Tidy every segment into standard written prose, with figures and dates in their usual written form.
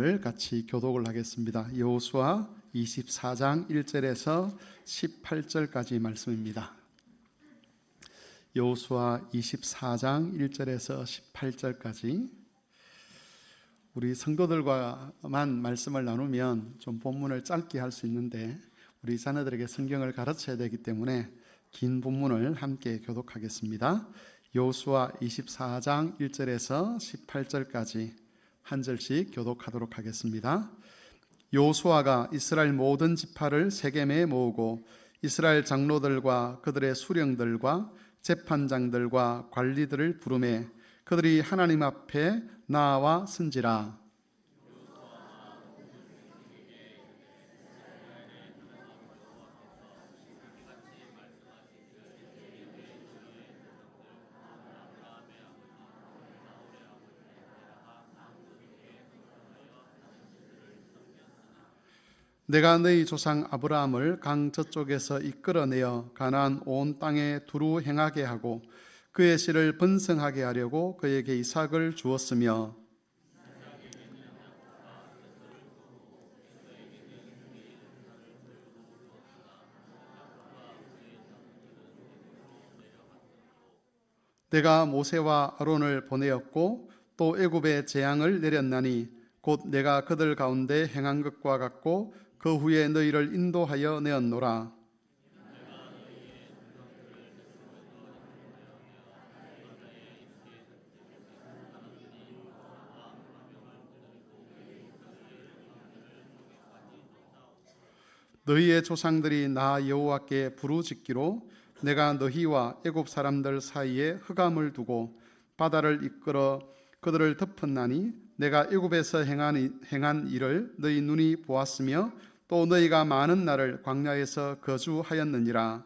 본문을 같이 교독을 하겠습니다. 여호수아 24장 1절에서 18절까지 말씀입니다. 여호수아 24장 1절에서 18절까지 우리 성도들과만 말씀을 나누면 좀 본문을 짧게 할 수 있는데 우리 자녀들에게 성경을 가르쳐야 되기 때문에 긴 본문을 함께 교독하겠습니다. 여호수아 24장 1절에서 18절까지 한 절씩 교독하도록 하겠습니다. 여호수아가 이스라엘 모든 지파를 세겜에 모으고 이스라엘 장로들과 그들의 수령들과 재판장들과 관리들을 부르매 그들이 하나님 앞에 나와 쓴지라. 내가 너희 조상 아브라함을 강 저쪽에서 이끌어내어 가나안 온 땅에 두루 행하게 하고 그의 씨를 번성하게 하려고 그에게 이삭을 주었으며 내가 모세와 아론을 보내었고 또 애굽에 재앙을 내렸나니 곧 내가 그들 가운데 행한 것과 같고 그 후에 너희를 인도하여 내었노라. 너희의 조상들이 나 여호와께 부르짖기로 내가 너희와 애굽 사람들 사이에 흑암을 두고 바다를 이끌어 그들을 덮었나니 내가 애굽에서 행한 일을 너희 눈이 보았으며 또 너희가 많은 날을 광야에서 거주하였느니라.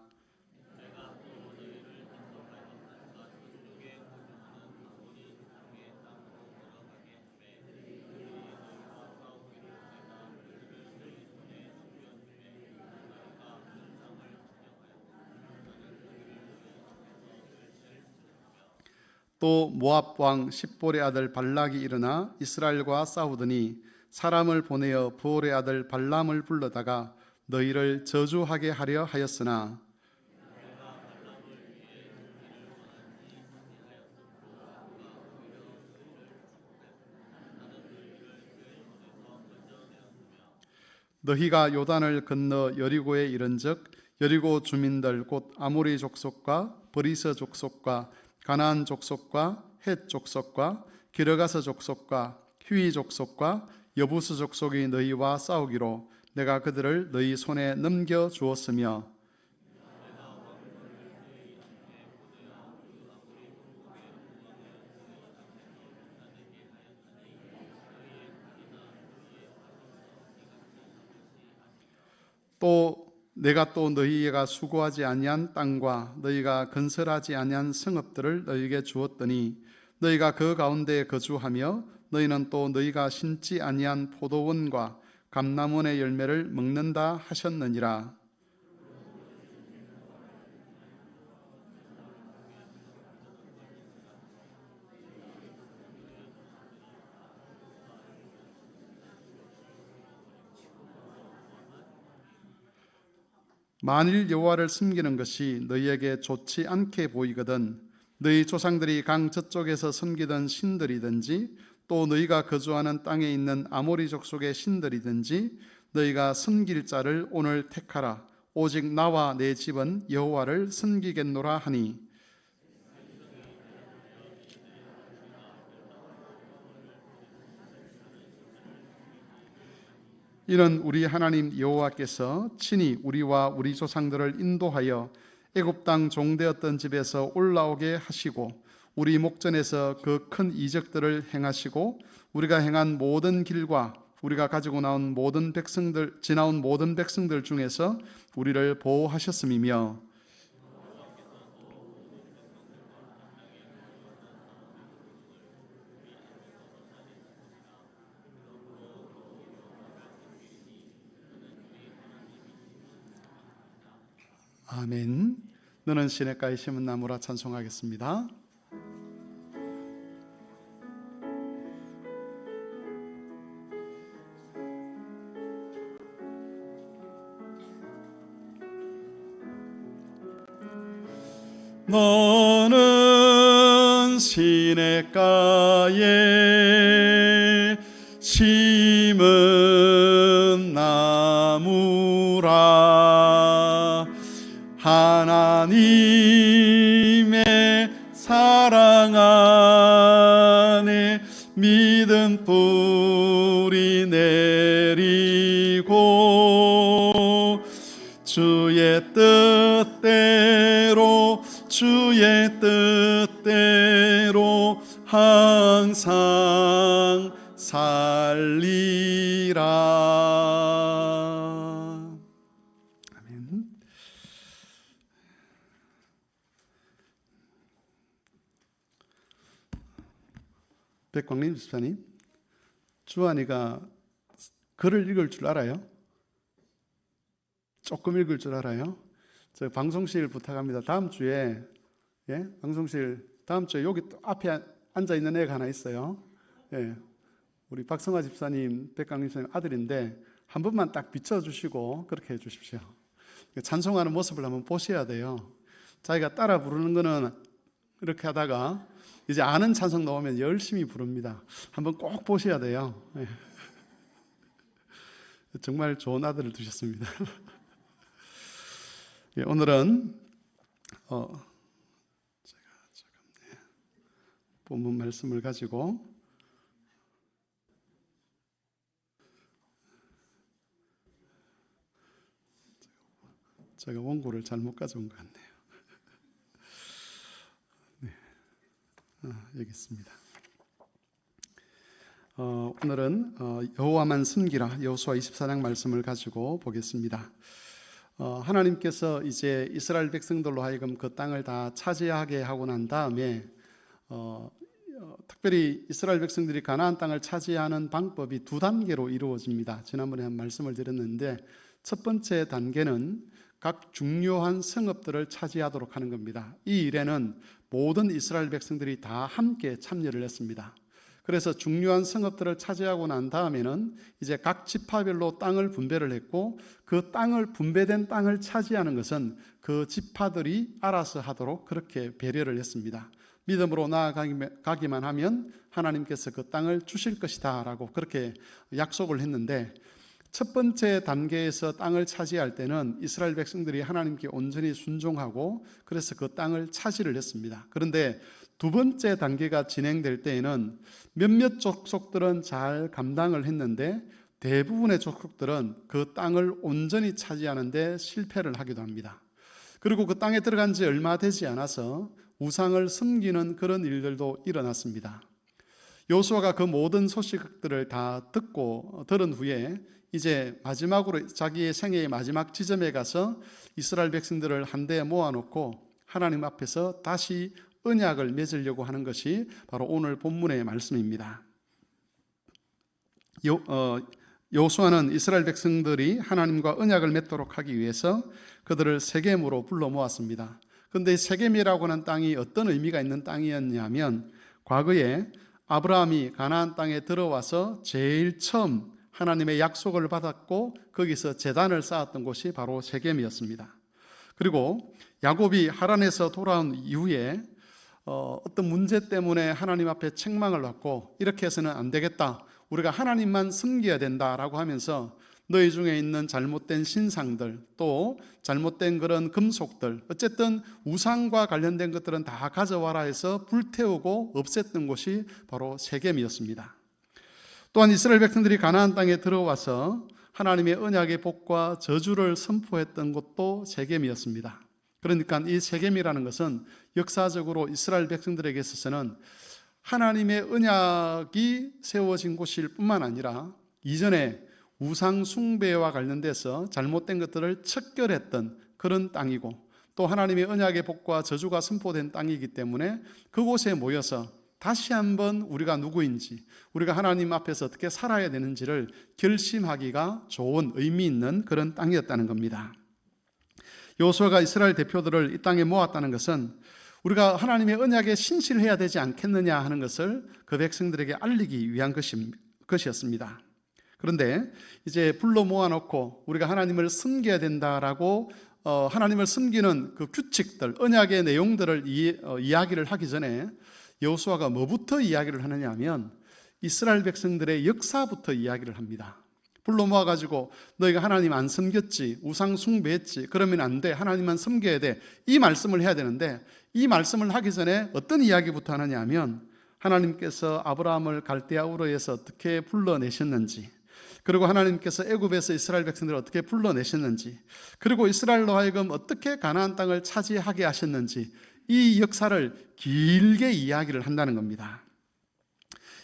또 모압 왕 십볼의 아들 발락이 일어나 이스라엘과 싸우더니 사람을 보내어 부올의 아들 발람을 불러다가 너희를 저주하게 하려 하였으나 너희가 요단을 건너 여리고에 이른즉 여리고 주민들 곧 아모리 족속과 브리스 족속과 가나안 족속과 헷 족속과 기르가스 족속과 휘위 족속과 여부스 족속이 너희와 싸우기로 내가 그들을 너희 손에 넘겨 주었으며 또 내가 또 너희가 수고하지 아니한 땅과 너희가 건설하지 아니한 성읍들을 너희에게 주었더니 너희가 그 가운데 거주하며 너희는 또 너희가 심지 아니한 포도원과 감람원의 열매를 먹는다 하셨느니라. 만일 여호와를 숨기는 것이 너희에게 좋지 않게 보이거든 너희 조상들이 강 저쪽에서 섬기던 신들이든지 또 너희가 거주하는 땅에 있는 아모리 족속의 신들이든지 너희가 섬길 자를 오늘 택하라. 오직 나와 내 집은 여호와를 섬기겠노라 하니 이는 우리 하나님 여호와께서 친히 우리와 우리 조상들을 인도하여 애굽 땅 종되었던 집에서 올라오게 하시고 우리 목전에서 그 큰 이적들을 행하시고 우리가 행한 모든 길과 우리가 가지고 나온 모든 백성들 지나온 모든 백성들 중에서 우리를 보호하셨음이며 아멘. 너는 시냇가에 심은 나무라 찬송하겠습니다. 너는 시냇가에 심은 나무라. 하나님의 사랑 안에 믿음 뿌리 내리고 주의 뜻대로 항상 살리라. 아멘. 백광림 집사님, 주한이가 글을 읽을 줄 알아요? 조금 읽을 줄 알아요? 저 방송실 부탁합니다. 다음 주에 방송실 다음 주에 여기 앞에 앉아 있는 애가 하나 있어요. 우리 박성화 집사님, 백강림 집사님 아들인데 한 번만 딱 비춰주시고 그렇게 해주십시오. 찬송하는 모습을 한번 보셔야 돼요. 자기가 따라 부르는 거는 이렇게 하다가 이제 아는 찬송 나오면 열심히 부릅니다. 한번 꼭 보셔야 돼요. 정말 좋은 아들을 두셨습니다. 오늘은 제가 본문 말씀을 가지고 제가 원고를 잘못 가져온 것 같네요. 여기 있습니다. 오늘은 여호와만 섬기라 여호수아 24장 말씀을 가지고 보겠습니다. 하나님께서 이제 이스라엘 백성들로 하여금 그 땅을 다 차지하게 하고 난 다음에 특별히 이스라엘 백성들이 가나안 땅을 차지하는 방법이 두 단계로 이루어집니다. 지난번에 한 말씀을 드렸는데 첫 번째 단계는 각 중요한 성읍들을 차지하도록 하는 겁니다. 이 일에는 모든 이스라엘 백성들이 다 함께 참여를 했습니다. 그래서 중요한 성읍들을 차지하고 난 다음에는 이제 각 지파별로 땅을 분배를 했고 그 땅을 분배된 땅을 차지하는 것은 그 지파들이 알아서 하도록 그렇게 배려를 했습니다. 믿음으로 나아가기만 하면 하나님께서 그 땅을 주실 것이다 라고 그렇게 약속을 했는데, 첫 번째 단계에서 땅을 차지할 때는 이스라엘 백성들이 하나님께 온전히 순종하고 그래서 그 땅을 차지를 했습니다. 그런데 두 번째 단계가 진행될 때에는 몇몇 족속들은 잘 감당을 했는데 대부분의 족속들은 그 땅을 온전히 차지하는 데 실패를 하기도 합니다. 그리고 그 땅에 들어간 지 얼마 되지 않아서 우상을 섬기는 그런 일들도 일어났습니다. 여호수아가 그 모든 소식들을 다 들은 후에 이제 마지막으로 자기의 생애의 마지막 지점에 가서 이스라엘 백성들을 한데 모아놓고 하나님 앞에서 다시 언약을 맺으려고 하는 것이 바로 오늘 본문의 말씀입니다. 여호수아는 이스라엘 백성들이 하나님과 언약을 맺도록 하기 위해서 그들을 세겜으로 불러 모았습니다. 그런데 세겜이라고 하는 땅이 어떤 의미가 있는 땅이었냐면, 과거에 아브라함이 가나안 땅에 들어와서 제일 처음 하나님의 약속을 받았고 거기서 제단을 쌓았던 곳이 바로 세겜이었습니다. 그리고 야곱이 하란에서 돌아온 이후에 어떤 문제 때문에 하나님 앞에 책망을 받고 이렇게 해서는 안 되겠다, 우리가 하나님만 섬겨야 된다라고 하면서 너희 중에 있는 잘못된 신상들, 또 잘못된 그런 금속들, 어쨌든 우상과 관련된 것들은 다 가져와라 해서 불태우고 없앴던 곳이 바로 세겜이었습니다. 또한 이스라엘 백성들이 가나안 땅에 들어와서 하나님의 언약의 복과 저주를 선포했던 곳도 세겜이었습니다. 그러니까 이 세겜이라는 것은 역사적으로 이스라엘 백성들에게 있어서는 하나님의 언약이 세워진 곳일 뿐만 아니라 이전에 우상 숭배와 관련돼서 잘못된 것들을 척결했던 그런 땅이고, 또 하나님의 언약의 복과 저주가 선포된 땅이기 때문에 그곳에 모여서 다시 한번 우리가 누구인지, 우리가 하나님 앞에서 어떻게 살아야 되는지를 결심하기가 좋은 의미 있는 그런 땅이었다는 겁니다. 여호수아가 이스라엘 대표들을 이 땅에 모았다는 것은 우리가 하나님의 언약에 신실해야 되지 않겠느냐 하는 것을 그 백성들에게 알리기 위한 것이었습니다. 그런데 이제 불러 모아놓고 우리가 하나님을 섬겨야 된다라고 하나님을 섬기는 그 규칙들, 언약의 내용들을 이야기를 하기 전에 여호수아가 뭐부터 이야기를 하느냐 하면 이스라엘 백성들의 역사부터 이야기를 합니다. 불러 모아가지고 너희가 하나님 안 섬겼지, 우상 숭배했지, 그러면 안 돼, 하나님만 섬겨야 돼, 이 말씀을 해야 되는데, 이 말씀을 하기 전에 어떤 이야기부터 하느냐 하면 하나님께서 아브라함을 갈대아 우르에서 어떻게 불러내셨는지, 그리고 하나님께서 애굽에서 이스라엘 백성들을 어떻게 불러내셨는지, 그리고 이스라엘로 하여금 어떻게 가나안 땅을 차지하게 하셨는지, 이 역사를 길게 이야기를 한다는 겁니다.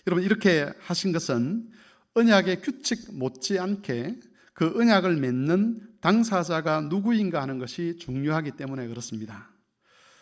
여러분, 이렇게 하신 것은 언약의 규칙 못지않게 그 언약을 맺는 당사자가 누구인가 하는 것이 중요하기 때문에 그렇습니다.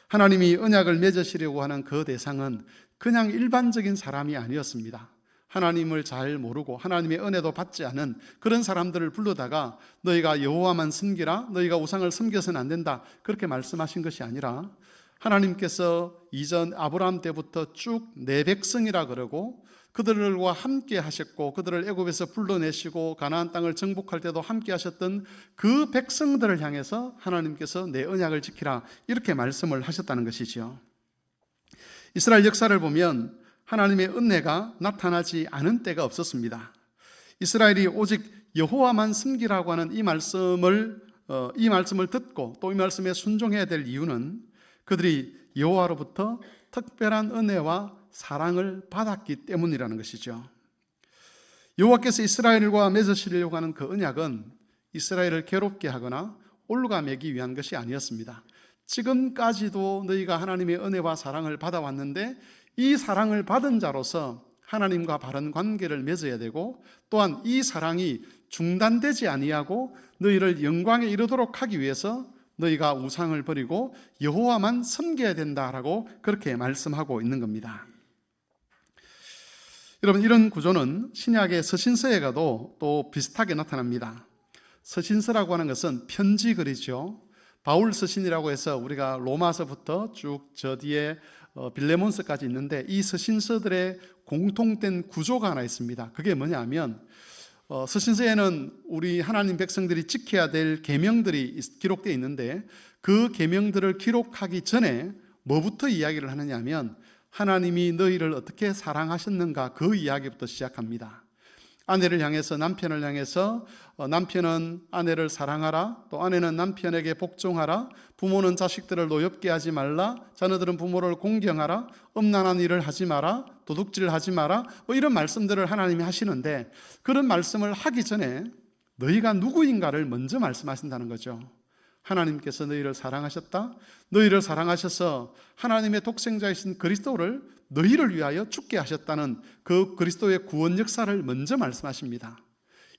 하나님이 언약을 맺으시려고 하는 그 대상은 그냥 일반적인 사람이 아니었습니다. 하나님을 잘 모르고 하나님의 은혜도 받지 않은 그런 사람들을 불러다가 너희가 여호와만 섬기라, 너희가 우상을 섬겨서는 안 된다, 그렇게 말씀하신 것이 아니라 하나님께서 이전 아브라함 때부터 쭉 내 백성이라 그러고 그들과 함께 하셨고 그들을 애굽에서 불러내시고 가나안 땅을 정복할 때도 함께 하셨던 그 백성들을 향해서 하나님께서 내 언약을 지키라, 이렇게 말씀을 하셨다는 것이지요. 이스라엘 역사를 보면 하나님의 은혜가 나타나지 않은 때가 없었습니다. 이스라엘이 오직 여호와만 섬기라고 하는 이 말씀을 듣고 또 이 말씀에 순종해야 될 이유는 그들이 여호와로부터 특별한 은혜와 사랑을 받았기 때문이라는 것이죠. 여호와께서 이스라엘과 맺으시려고 하는 그 언약은 이스라엘을 괴롭게 하거나 올가매기 위한 것이 아니었습니다. 지금까지도 너희가 하나님의 은혜와 사랑을 받아왔는데 이 사랑을 받은 자로서 하나님과 바른 관계를 맺어야 되고, 또한 이 사랑이 중단되지 아니하고 너희를 영광에 이르도록 하기 위해서 너희가 우상을 버리고 여호와만 섬겨야 된다라고 그렇게 말씀하고 있는 겁니다. 여러분, 이런 구조는 신약의 서신서에 가도 또 비슷하게 나타납니다. 서신서라고 하는 것은 편지 글이죠. 바울 서신이라고 해서 우리가 로마서부터 쭉 저 뒤에 빌레몬서까지 있는데, 이 서신서들의 공통된 구조가 하나 있습니다. 그게 뭐냐면 서신서에는 우리 하나님 백성들이 지켜야 될 계명들이 기록되어 있는데, 그 계명들을 기록하기 전에 뭐부터 이야기를 하느냐 하면 하나님이 너희를 어떻게 사랑하셨는가, 그 이야기부터 시작합니다. 아내를 향해서, 남편을 향해서 남편은 아내를 사랑하라, 또 아내는 남편에게 복종하라, 부모는 자식들을 노엽게 하지 말라, 자녀들은 부모를 공경하라, 음란한 일을 하지 마라, 도둑질을 하지 마라, 이런 말씀들을 하나님이 하시는데, 그런 말씀을 하기 전에 너희가 누구인가를 먼저 말씀하신다는 거죠. 하나님께서 너희를 사랑하셨다, 너희를 사랑하셔서 하나님의 독생자이신 그리스도를 너희를 위하여 죽게 하셨다는 그 그리스도의 구원 역사를 먼저 말씀하십니다.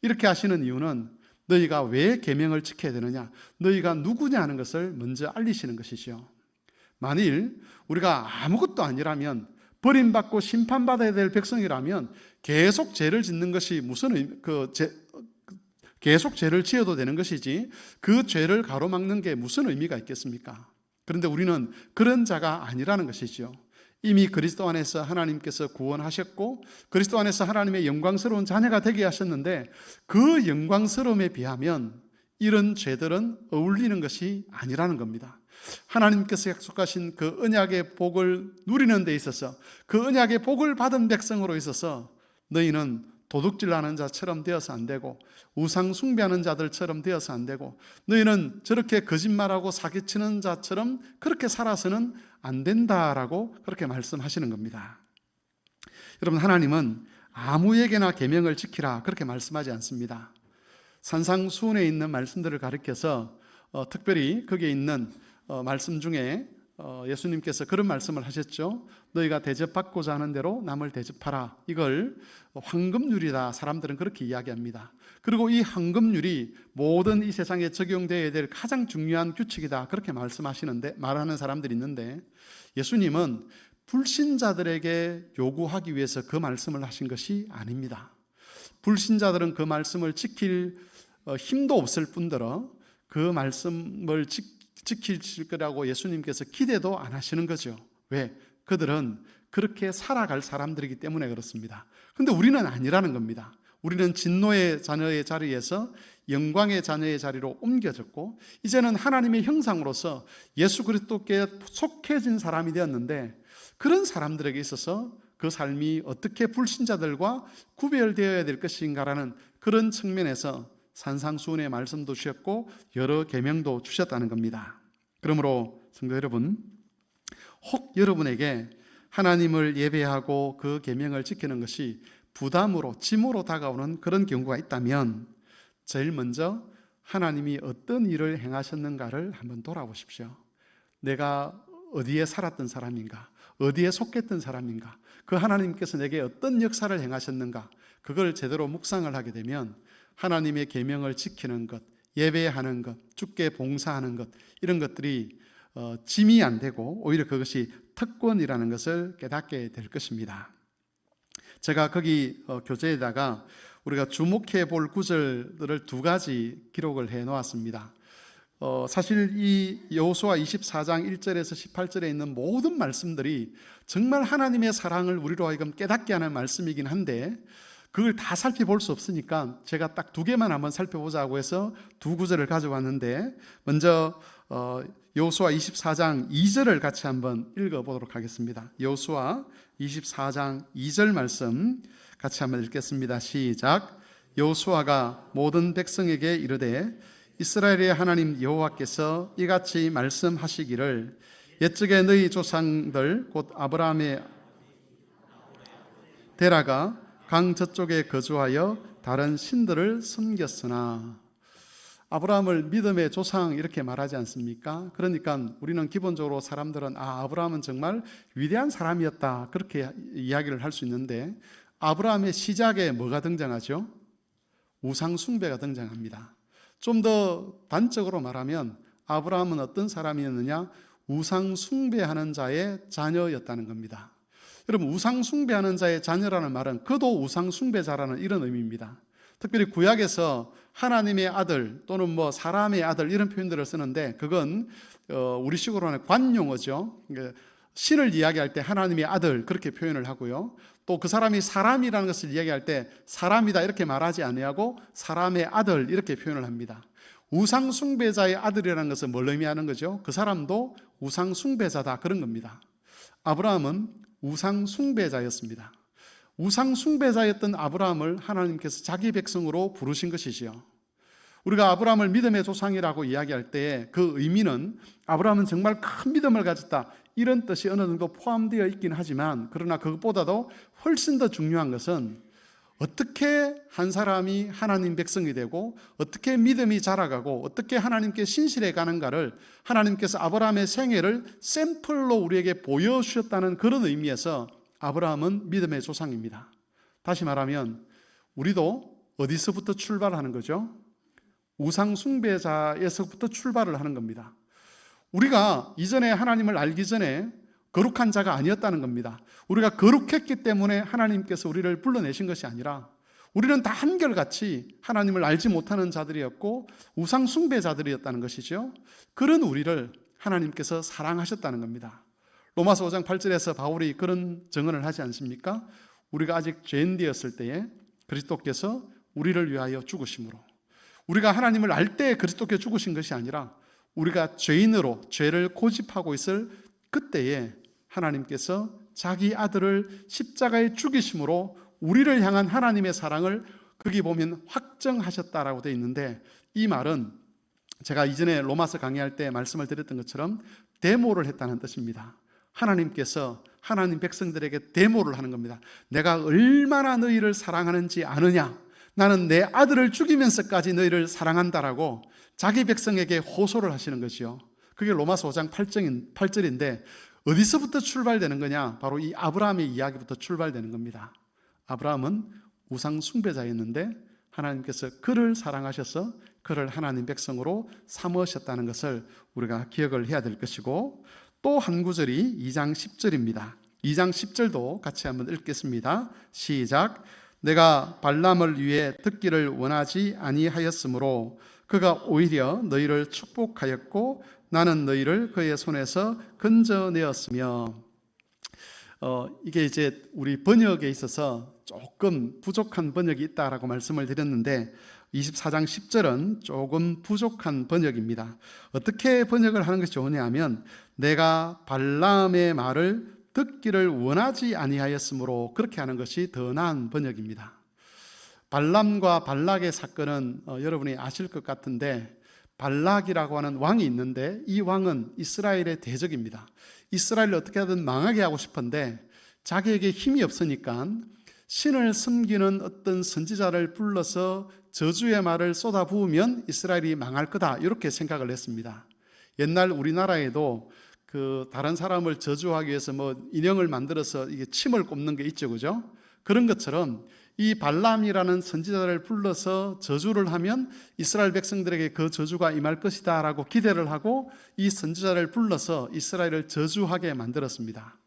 이렇게 하시는 이유는 너희가 왜 계명을 지켜야 되느냐, 너희가 누구냐 하는 것을 먼저 알리시는 것이죠. 만일 우리가 아무것도 아니라면, 버림받고 심판받아야 될 백성이라면 계속 죄를 짓는 것이 계속 죄를 지어도 되는 것이지 그 죄를 가로막는 게 무슨 의미가 있겠습니까? 그런데 우리는 그런 자가 아니라는 것이죠. 이미 그리스도 안에서 하나님께서 구원하셨고 그리스도 안에서 하나님의 영광스러운 자녀가 되게 하셨는데, 그 영광스러움에 비하면 이런 죄들은 어울리는 것이 아니라는 겁니다. 하나님께서 약속하신 그 언약의 복을 누리는 데 있어서, 그 언약의 복을 받은 백성으로 있어서 너희는 도둑질하는 자처럼 되어서 안 되고, 우상 숭배하는 자들처럼 되어서 안 되고, 너희는 저렇게 거짓말하고 사기치는 자처럼 그렇게 살아서는 안 된다라고 그렇게 말씀하시는 겁니다. 여러분, 하나님은 아무에게나 계명을 지키라 그렇게 말씀하지 않습니다. 산상수훈에 있는 말씀들을 가리켜서 특별히 거기에 있는 말씀 중에 예수님께서 그런 말씀을 하셨죠. 너희가 대접받고자 하는 대로 남을 대접하라. 이걸 황금률이다, 사람들은 그렇게 이야기합니다. 그리고 이 황금률이 모든 이 세상에 적용되어야 될 가장 중요한 규칙이다, 그렇게 말하는 사람들이 있는데, 예수님은 불신자들에게 요구하기 위해서 그 말씀을 하신 것이 아닙니다. 불신자들은 그 말씀을 지킬 힘도 없을 뿐더러 그 말씀을 지킬 거라고 예수님께서 기대도 안 하시는 거죠. 왜? 그들은 그렇게 살아갈 사람들이기 때문에 그렇습니다. 그런데 우리는 아니라는 겁니다. 우리는 진노의 자녀의 자리에서 영광의 자녀의 자리로 옮겨졌고 이제는 하나님의 형상으로서 예수 그리스도께 속해진 사람이 되었는데, 그런 사람들에게 있어서 그 삶이 어떻게 불신자들과 구별되어야 될 것인가라는 그런 측면에서 산상수훈의 말씀도 주셨고 여러 계명도 주셨다는 겁니다. 그러므로 성도 여러분, 혹 여러분에게 하나님을 예배하고 그 계명을 지키는 것이 부담으로, 짐으로 다가오는 그런 경우가 있다면 제일 먼저 하나님이 어떤 일을 행하셨는가를 한번 돌아보십시오. 내가 어디에 살았던 사람인가, 어디에 속했던 사람인가, 그 하나님께서 내게 어떤 역사를 행하셨는가, 그걸 제대로 묵상을 하게 되면 하나님의 계명을 지키는 것, 예배하는 것, 주께 봉사하는 것, 이런 것들이 짐이 안 되고 오히려 그것이 특권이라는 것을 깨닫게 될 것입니다. 제가 거기 교재에다가 우리가 주목해 볼 구절들을 두 가지 기록을 해 놓았습니다. 사실 이 여호수아 24장 1절에서 18절에 있는 모든 말씀들이 정말 하나님의 사랑을 우리로 하여금 깨닫게 하는 말씀이긴 한데 그걸 다 살펴볼 수 없으니까 제가 딱 두 개만 한번 살펴보자고 해서 두 구절을 가져왔는데, 먼저 여호수아 24장 2절을 같이 한번 읽어보도록 하겠습니다. 여호수아 24장 2절 말씀 같이 한번 읽겠습니다. 시작. 여호수아가 모든 백성에게 이르되 이스라엘의 하나님 여호와께서 이같이 말씀하시기를 옛적에 너희 조상들 곧 아브라함의 데라가 강 저쪽에 거주하여 다른 신들을 섬겼으나. 아브라함을 믿음의 조상 이렇게 말하지 않습니까? 그러니까 우리는 기본적으로 사람들은 아브라함은 정말 위대한 사람이었다 그렇게 이야기를 할 수 있는데, 아브라함의 시작에 뭐가 등장하죠? 우상 숭배가 등장합니다. 좀 더 단적으로 말하면 아브라함은 어떤 사람이었느냐? 우상 숭배하는 자의 자녀였다는 겁니다. 여러분, 우상 숭배하는 자의 자녀라는 말은 그도 우상 숭배자라는 이런 의미입니다. 특별히 구약에서 하나님의 아들 또는 사람의 아들 이런 표현들을 쓰는데 그건 우리식으로 하는 관용어죠. 신을 이야기할 때 하나님의 아들 그렇게 표현을 하고요. 또 그 사람이 사람이라는 것을 이야기할 때 사람이다 이렇게 말하지 아니하고 사람의 아들 이렇게 표현을 합니다. 우상 숭배자의 아들이라는 것은 뭘 의미하는 거죠? 그 사람도 우상 숭배자다 그런 겁니다. 아브라함은 우상 숭배자였습니다. 우상 숭배자였던 아브라함을 하나님께서 자기 백성으로 부르신 것이지요. 우리가 아브라함을 믿음의 조상이라고 이야기할 때 그 의미는 아브라함은 정말 큰 믿음을 가졌다 이런 뜻이 어느 정도 포함되어 있긴 하지만, 그러나 그것보다도 훨씬 더 중요한 것은 어떻게 한 사람이 하나님 백성이 되고 어떻게 믿음이 자라가고 어떻게 하나님께 신실해 가는가를 하나님께서 아브라함의 생애를 샘플로 우리에게 보여주셨다는 그런 의미에서 아브라함은 믿음의 조상입니다. 다시 말하면 우리도 어디서부터 출발하는 거죠? 우상 숭배자에서부터 출발을 하는 겁니다. 우리가 이전에 하나님을 알기 전에 거룩한 자가 아니었다는 겁니다. 우리가 거룩했기 때문에 하나님께서 우리를 불러내신 것이 아니라 우리는 다 한결같이 하나님을 알지 못하는 자들이었고 우상 숭배자들이었다는 것이죠. 그런 우리를 하나님께서 사랑하셨다는 겁니다. 로마서 5장 8절에서 바울이 그런 증언을 하지 않습니까? 우리가 아직 죄인되었을 때에 그리스도께서 우리를 위하여 죽으심으로, 우리가 하나님을 알 때 그리스도께 죽으신 것이 아니라 우리가 죄인으로 죄를 고집하고 있을 그때에 하나님께서 자기 아들을 십자가에 죽이심으로 우리를 향한 하나님의 사랑을 거기 보면 확정하셨다라고 되어 있는데, 이 말은 제가 이전에 로마서 강의할 때 말씀을 드렸던 것처럼 데모를 했다는 뜻입니다. 하나님께서 하나님 백성들에게 데모를 하는 겁니다. 내가 얼마나 너희를 사랑하는지 아느냐? 나는 내 아들을 죽이면서까지 너희를 사랑한다라고 자기 백성에게 호소를 하시는 것이요. 그게 로마서 5장 8절인데 어디서부터 출발되는 거냐? 바로 이 아브라함의 이야기부터 출발되는 겁니다. 아브라함은 우상 숭배자였는데 하나님께서 그를 사랑하셔서 그를 하나님 백성으로 삼으셨다는 것을 우리가 기억을 해야 될 것이고, 또 한 구절이 2장 10절입니다. 2장 10절도 같이 한번 읽겠습니다. 시작. 내가 발람을 위해 듣기를 원하지 아니하였으므로 그가 오히려 너희를 축복하였고 나는 너희를 그의 손에서 건져내었으며. 이게 이제 우리 번역에 있어서 조금 부족한 번역이 있다라고 말씀을 드렸는데 24장 10절은 조금 부족한 번역입니다. 어떻게 번역을 하는 것이 좋으냐 하면 내가 발람의 말을 듣기를 원하지 아니하였으므로 그렇게 하는 것이 더 나은 번역입니다. 발람과 발락의 사건은 여러분이 아실 것 같은데 발락이라고 하는 왕이 있는데 이 왕은 이스라엘의 대적입니다. 이스라엘을 어떻게 하든 망하게 하고 싶은데 자기에게 힘이 없으니까 신을 섬기는 어떤 선지자를 불러서 저주의 말을 쏟아부으면 이스라엘이 망할 거다 이렇게 생각을 했습니다. 옛날 우리나라에도 다른 사람을 저주하기 위해서 인형을 만들어서 이게 침을 꼽는 게 있죠, 그죠? 그런 것처럼 이 발람이라는 선지자를 불러서 저주를 하면 이스라엘 백성들에게 그 저주가 임할 것이다 라고 기대를 하고 이 선지자를 불러서 이스라엘을 저주하게 만들었습니다.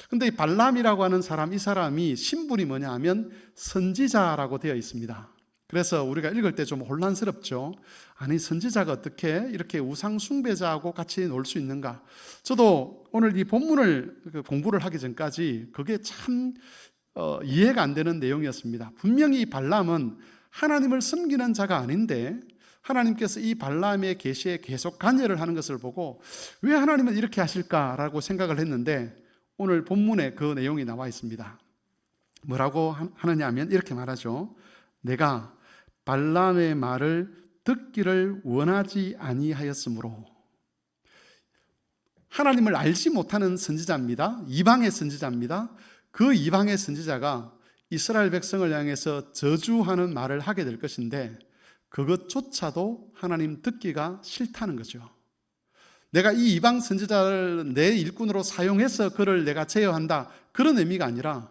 근데 이 발람이라고 하는 사람, 이 사람이 신분이 뭐냐 하면 선지자라고 되어 있습니다. 그래서 우리가 읽을 때 좀 혼란스럽죠. 아니, 선지자가 어떻게 이렇게 우상 숭배자하고 같이 놀 수 있는가? 저도 오늘 이 본문을 공부를 하기 전까지 그게 참 이해가 안 되는 내용이었습니다. 분명히 이 발람은 하나님을 섬기는 자가 아닌데 하나님께서 이 발람의 계시에 계속 관여를 하는 것을 보고 왜 하나님은 이렇게 하실까라고 생각을 했는데 오늘 본문에 그 내용이 나와 있습니다. 뭐라고 하느냐 하면 이렇게 말하죠. 내가 발람의 말을 듣기를 원하지 아니하였으므로. 하나님을 알지 못하는 선지자입니다. 이방의 선지자입니다. 그 이방의 선지자가 이스라엘 백성을 향해서 저주하는 말을 하게 될 것인데 그것조차도 하나님 듣기가 싫다는 거죠. 내가 이 이방 선지자를 내 일꾼으로 사용해서 그를 내가 제어한다, 그런 의미가 아니라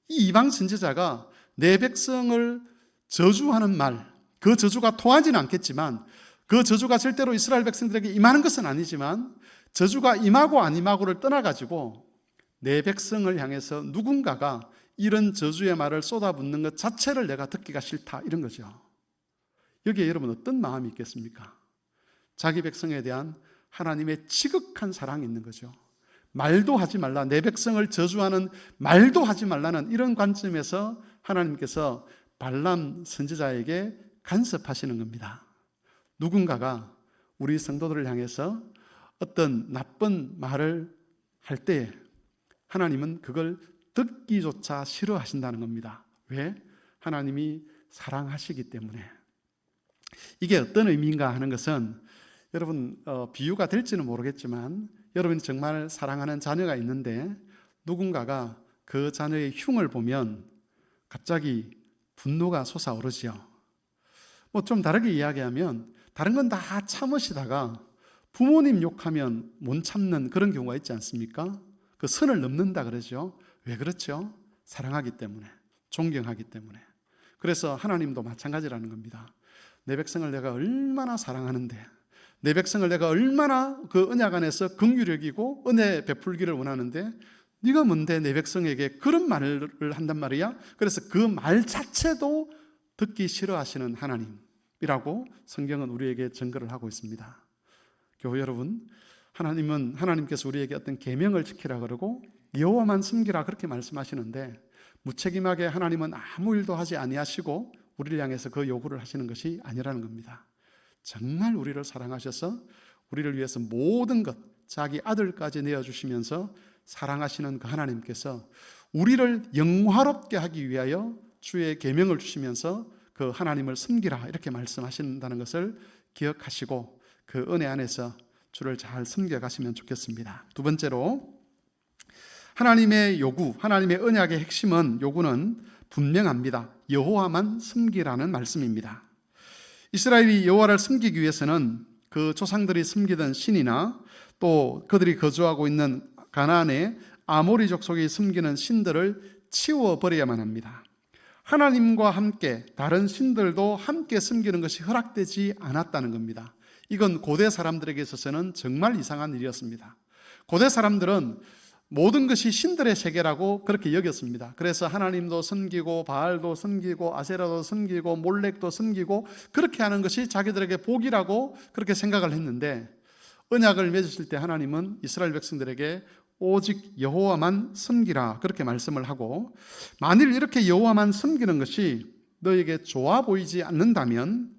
이 이방 선지자가 내 백성을 저주하는 말, 그 저주가 통하지는 않겠지만 그 저주가 절대로 이스라엘 백성들에게 임하는 것은 아니지만 저주가 임하고 안 임하고를 떠나가지고 내 백성을 향해서 누군가가 이런 저주의 말을 쏟아붓는 것 자체를 내가 듣기가 싫다, 이런 거죠. 여기에 여러분 어떤 마음이 있겠습니까? 자기 백성에 대한 하나님의 지극한 사랑이 있는 거죠. 말도 하지 말라, 내 백성을 저주하는 말도 하지 말라는 이런 관점에서 하나님께서 발람 선지자에게 간섭하시는 겁니다. 누군가가 우리 성도들을 향해서 어떤 나쁜 말을 할 때 하나님은 그걸 듣기조차 싫어하신다는 겁니다. 왜? 하나님이 사랑하시기 때문에. 이게 어떤 의미인가 하는 것은 여러분 비유가 될지는 모르겠지만 여러분이 정말 사랑하는 자녀가 있는데 누군가가 그 자녀의 흉을 보면 갑자기 분노가 솟아오르지요. 좀 다르게 이야기하면 다른 건 다 참으시다가 부모님 욕하면 못 참는 그런 경우가 있지 않습니까? 그 선을 넘는다 그러죠. 왜 그렇죠? 사랑하기 때문에, 존경하기 때문에. 그래서 하나님도 마찬가지라는 겁니다. 내 백성을 내가 얼마나 사랑하는데, 내 백성을 내가 얼마나 그 언약 안에서 긍휼히 여기고 은혜 베풀기를 원하는데 네가 뭔데 내 백성에게 그런 말을 한단 말이야? 그래서 그 말 자체도 듣기 싫어하시는 하나님이라고 성경은 우리에게 증거를 하고 있습니다. 교회 여러분, 하나님께서 우리에게 어떤 계명을 지키라 그러고 여호와만 섬기라 그렇게 말씀하시는데 무책임하게 하나님은 아무 일도 하지 아니하시고 우리를 향해서 그 요구를 하시는 것이 아니라는 겁니다. 정말 우리를 사랑하셔서 우리를 위해서 모든 것, 자기 아들까지 내어주시면서 사랑하시는 그 하나님께서 우리를 영화롭게 하기 위하여 주의 계명을 주시면서 그 하나님을 섬기라 이렇게 말씀하신다는 것을 기억하시고 그 은혜 안에서 주를 잘 섬겨가시면 좋겠습니다. 두 번째로 하나님의 요구, 하나님의 언약의 핵심은 요구는 분명합니다. 여호와만 섬기라는 말씀입니다. 이스라엘이 여호와를 섬기기 위해서는 그 조상들이 섬기던 신이나 또 그들이 거주하고 있는 가나안의 아모리족 속에 섬기는 신들을 치워버려야만 합니다. 하나님과 함께 다른 신들도 함께 섬기는 것이 허락되지 않았다는 겁니다. 이건 고대 사람들에게 있어서는 정말 이상한 일이었습니다. 고대 사람들은 모든 것이 신들의 세계라고 그렇게 여겼습니다. 그래서 하나님도 섬기고 바알도 섬기고 아세라도 섬기고 몰렉도 섬기고 그렇게 하는 것이 자기들에게 복이라고 그렇게 생각을 했는데 언약을 맺으실 때 하나님은 이스라엘 백성들에게 오직 여호와만 섬기라 그렇게 말씀을 하고, 만일 이렇게 여호와만 섬기는 것이 너에게 좋아 보이지 않는다면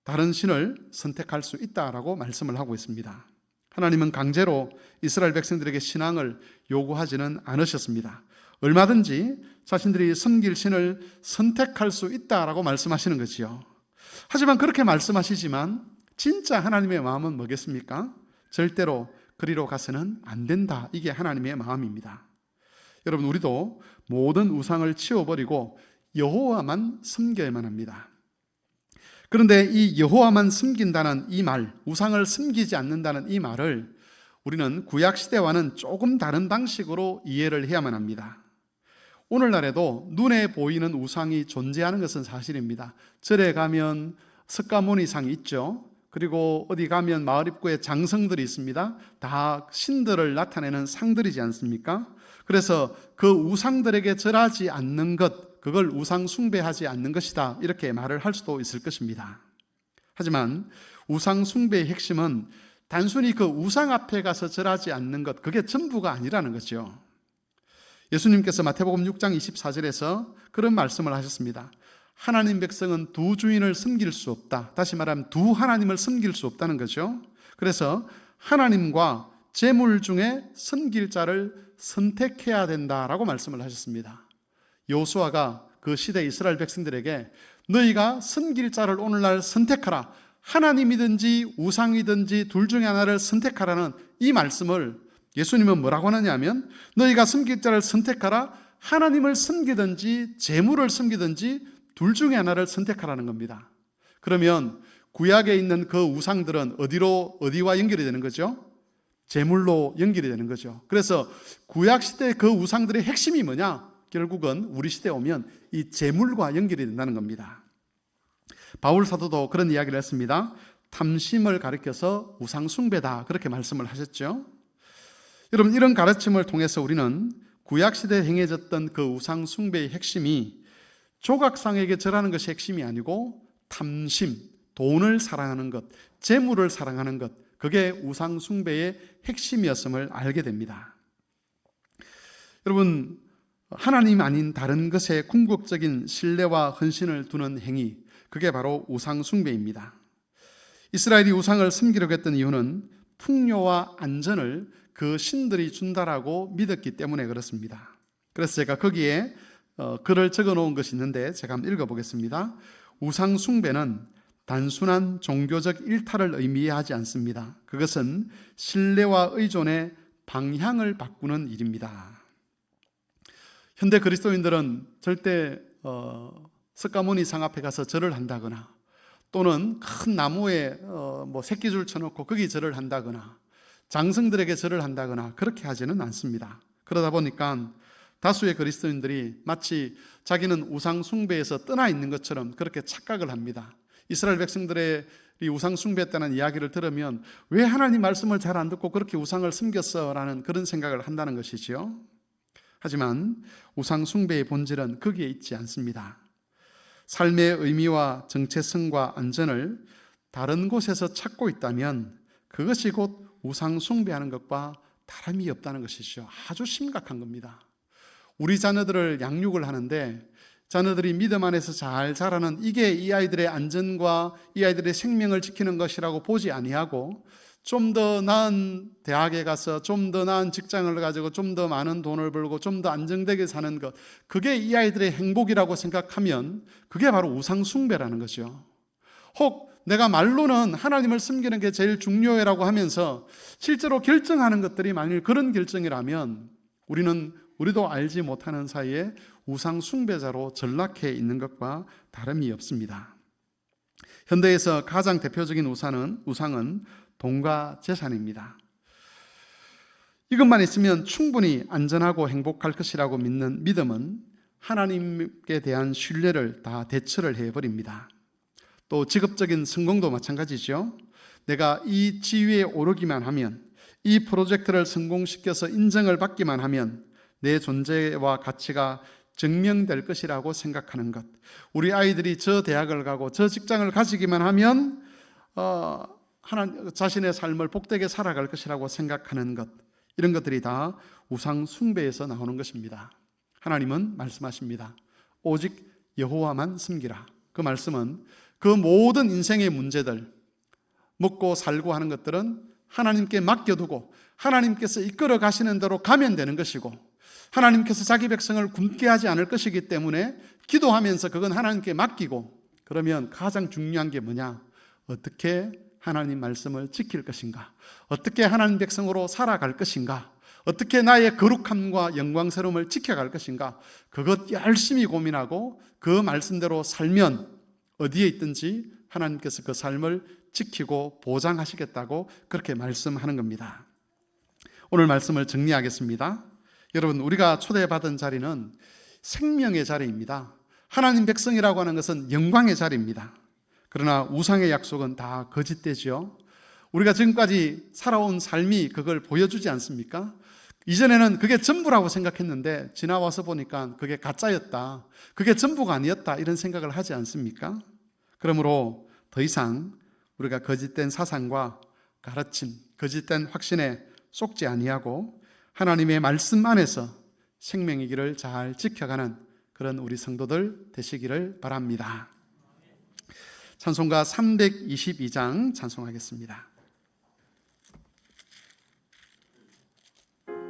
다른 신을 선택할 수 있다라고 말씀을 하고 있습니다. 하나님은 강제로 이스라엘 백성들에게 신앙을 요구하지는 않으셨습니다. 얼마든지 자신들이 섬길 신을 선택할 수 있다라고 말씀하시는 거지요. 하지만 그렇게 말씀하시지만 진짜 하나님의 마음은 뭐겠습니까? 절대로 그리로 가서는 안 된다. 이게 하나님의 마음입니다. 여러분, 우리도 모든 우상을 치워버리고 여호와만 섬겨야만 합니다. 그런데 이 여호와만 섬긴다는 이 말, 우상을 섬기지 않는다는 이 말을 우리는 구약시대와는 조금 다른 방식으로 이해를 해야만 합니다. 오늘날에도 눈에 보이는 우상이 존재하는 것은 사실입니다. 절에 가면 석가모니상이 있죠. 그리고 어디 가면 마을 입구에 장성들이 있습니다. 다 신들을 나타내는 상들이지 않습니까? 그래서 그 우상들에게 절하지 않는 것, 그걸 우상 숭배하지 않는 것이다, 이렇게 말을 할 수도 있을 것입니다. 하지만 우상 숭배의 핵심은 단순히 그 우상 앞에 가서 절하지 않는 것, 그게 전부가 아니라는 거죠. 예수님께서 마태복음 6장 24절에서 그런 말씀을 하셨습니다. 하나님 백성은 두 주인을 섬길 수 없다. 다시 말하면 두 하나님을 섬길 수 없다는 거죠. 그래서 하나님과 재물 중에 섬길 자를 선택해야 된다라고 말씀을 하셨습니다. 여호수아가 그 시대 이스라엘 백성들에게 너희가 섬길 자를 오늘날 선택하라, 하나님이든지 우상이든지 둘 중에 하나를 선택하라는 이 말씀을 예수님은 뭐라고 하느냐면 너희가 섬길 자를 선택하라, 하나님을 섬기든지 재물을 섬기든지 둘 중에 하나를 선택하라는 겁니다. 그러면 구약에 있는 그 우상들은 어디와 연결이 되는 거죠? 재물로 연결이 되는 거죠. 그래서 구약시대의 그 우상들의 핵심이 뭐냐? 결국은 우리 시대에 오면 이 재물과 연결이 된다는 겁니다. 바울 사도도 그런 이야기를 했습니다. 탐심을 가리켜서 우상 숭배다, 그렇게 말씀을 하셨죠. 여러분, 이런 가르침을 통해서 우리는 구약시대에 행해졌던 그 우상 숭배의 핵심이 조각상에게 절하는 것이 핵심이 아니고 탐심, 돈을 사랑하는 것, 재물을 사랑하는 것, 그게 우상 숭배의 핵심이었음을 알게 됩니다. 여러분, 하나님 아닌 다른 것에 궁극적인 신뢰와 헌신을 두는 행위, 그게 바로 우상 숭배입니다. 이스라엘이 우상을 섬기려고 했던 이유는 풍요와 안전을 그 신들이 준다라고 믿었기 때문에 그렇습니다. 그래서 제가 거기에 글을 적어 놓은 것이 있는데 제가 한번 읽어보겠습니다. 우상 숭배는 단순한 종교적 일탈을 의미하지 않습니다. 그것은 신뢰와 의존의 방향을 바꾸는 일입니다. 현대 그리스도인들은 절대 석가모니 상 앞에 가서 절을 한다거나 또는 큰 나무에 새끼줄 쳐놓고 거기 절을 한다거나 장성들에게 절을 한다거나 그렇게 하지는 않습니다. 그러다 보니까 다수의 그리스도인들이 마치 자기는 우상 숭배에서 떠나 있는 것처럼 그렇게 착각을 합니다. 이스라엘 백성들의 우상 숭배했다는 이야기를 들으면 왜 하나님 말씀을 잘 안 듣고 그렇게 우상을 섬겼어? 라는 그런 생각을 한다는 것이지요. 하지만 우상 숭배의 본질은 거기에 있지 않습니다. 삶의 의미와 정체성과 안전을 다른 곳에서 찾고 있다면 그것이 곧 우상 숭배하는 것과 다름이 없다는 것이죠. 아주 심각한 겁니다. 우리 자녀들을 양육을 하는데 자녀들이 믿음 안에서 잘 자라는 이게 이 아이들의 안전과 이 아이들의 생명을 지키는 것이라고 보지 아니하고 좀 더 나은 대학에 가서 좀 더 나은 직장을 가지고 좀 더 많은 돈을 벌고 좀 더 안정되게 사는 것, 그게 이 아이들의 행복이라고 생각하면 그게 바로 우상 숭배라는 거죠. 혹 내가 말로는 하나님을 섬기는 게 제일 중요해라고 하면서 실제로 결정하는 것들이 만일 그런 결정이라면 우리도 알지 못하는 사이에 우상 숭배자로 전락해 있는 것과 다름이 없습니다. 현대에서 가장 대표적인 우상은 돈과 재산입니다. 이것만 있으면 충분히 안전하고 행복할 것이라고 믿는 믿음은 하나님께 대한 신뢰를 다 대처를 해버립니다. 또 직업적인 성공도 마찬가지죠. 내가 이 지위에 오르기만 하면, 이 프로젝트를 성공시켜서 인정을 받기만 하면 내 존재와 가치가 증명될 것이라고 생각하는 것, 우리 아이들이 저 대학을 가고 저 직장을 가지기만 하면 자신의 삶을 복되게 살아갈 것이라고 생각하는 것, 이런 것들이 다 우상 숭배에서 나오는 것입니다. 하나님은 말씀하십니다. 오직 여호와만 섬기라. 그 말씀은 그 모든 인생의 문제들, 먹고 살고 하는 것들은 하나님께 맡겨두고 하나님께서 이끌어 가시는 대로 가면 되는 것이고, 하나님께서 자기 백성을 굶게 하지 않을 것이기 때문에 기도하면서 그건 하나님께 맡기고, 그러면 가장 중요한 게 뭐냐? 어떻게 하나님 말씀을 지킬 것인가? 어떻게 하나님 백성으로 살아갈 것인가? 어떻게 나의 거룩함과 영광스러움을 지켜갈 것인가? 그것 열심히 고민하고 그 말씀대로 살면 어디에 있든지 하나님께서 그 삶을 지키고 보장하시겠다고 그렇게 말씀하는 겁니다. 오늘 말씀을 정리하겠습니다. 여러분, 우리가 초대받은 자리는 생명의 자리입니다. 하나님 백성이라고 하는 것은 영광의 자리입니다. 그러나 우상의 약속은 다 거짓되죠. 우리가 지금까지 살아온 삶이 그걸 보여주지 않습니까? 이전에는 그게 전부라고 생각했는데 지나와서 보니까 그게 가짜였다, 그게 전부가 아니었다, 이런 생각을 하지 않습니까? 그러므로 더 이상 우리가 거짓된 사상과 가르침, 거짓된 확신에 속지 아니하고 하나님의 말씀 안에서 생명의 길을 잘 지켜가는 그런 우리 성도들 되시기를 바랍니다. 찬송가 322장 찬송하겠습니다.